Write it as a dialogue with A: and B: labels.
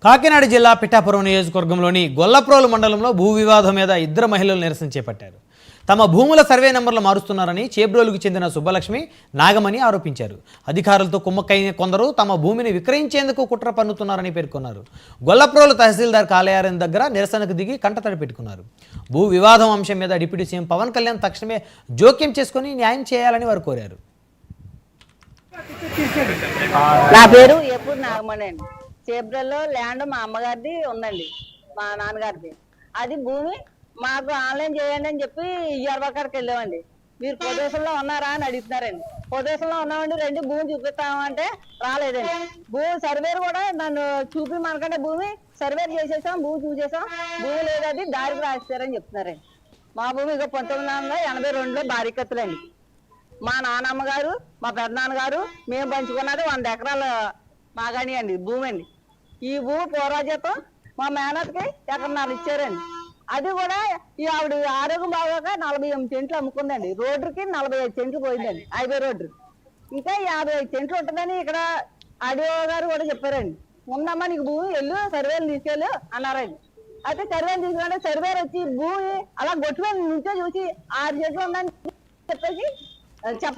A: కాకినాడ జిల్లా పిఠాపురం నియోజకవర్గంలోని గొల్లప్రోలు మండలంలో భూ వివాదం మీద ఇద్దరు మహిళలు నిరసన చేపట్టారు. తమ భూముల సర్వే నెంబర్లు మారుస్తున్నారని చేబ్రోలుకు చెందిన సుబ్బలక్ష్మి, నాగమణి ఆరోపించారు. అధికారులతో కుమ్మక్కైన కొందరు తమ భూమిని విక్రయించేందుకు కుట్ర పన్నుతున్నారని పేర్కొన్నారు. గొల్లప్రోలు తహసీల్దార్ కార్యాలయం దగ్గర నిరసనకు దిగి కంటతడి పెట్టుకున్నారు. భూ వివాదం అంశం మీద డిప్యూటీ సీఎం పవన్ కళ్యాణ్ తక్షణమే జోక్యం చేసుకుని న్యాయం చేయాలని వారు కోరారు.
B: నా పేరు ఎప్పుడు నాగమణి అండి. చేబ్రల్లో ల్యాండ్ మా అమ్మగారిది ఉందండి, మా నాన్నగారిది. అది భూమి మాకు ఆన్లైన్ చేయండి అని చెప్పి ఇయ్యాలకాడికి వెళ్ళామండి. మీరు పొదేశంలో ఉన్నారా అని అడుగుతున్నారండి. పొదేశంలో ఉన్నామండి, రెండు భూమి చూపిస్తామంటే రాలేదండి. భూమి సర్వేరు కూడా నన్ను చూపిమనకంటే భూమి సర్వేరు చేసేసాం, భూమి చూసేసాం, భూమి లేదది దారికి రాస్తారని చెప్తున్నారండి. మా భూమి ఇక 1982లో బారికత్తులండి. మా నాన్నమ్మ గారు, మా పెద్దనాన్నగారు మేము పంచుకున్నది 100 ఎకరాల మాగాని అండి భూమి అండి. ఈ భూమి పూర్వజతం మా మేనత్కి ఎకరన్నర ఇచ్చారండి. అది కూడా ఈ ఆవిడ ఆరోగ్యం బాగోక 48 సెంట్లు అమ్ముకుందండి. రోడ్డుకి 45 సెంట్లు పోయిందండి, హైవే రోడ్డు. ఇంకా 55 సెంట్లు ఉంటుందని ఇక్కడ ఆడియో గారు కూడా చెప్పారండి. ఉందమ్మా నీకు భూమి, వెళ్ళు సర్వేలు తీసుకెళ్ళు అన్నారండి. అయితే సర్వేలు తీసుకుంటే సర్వేలు వచ్చి భూమి అలా గొట్టు మీద నుంచో చూసి 6 సెంట్లు ఉందని చెప్పేసి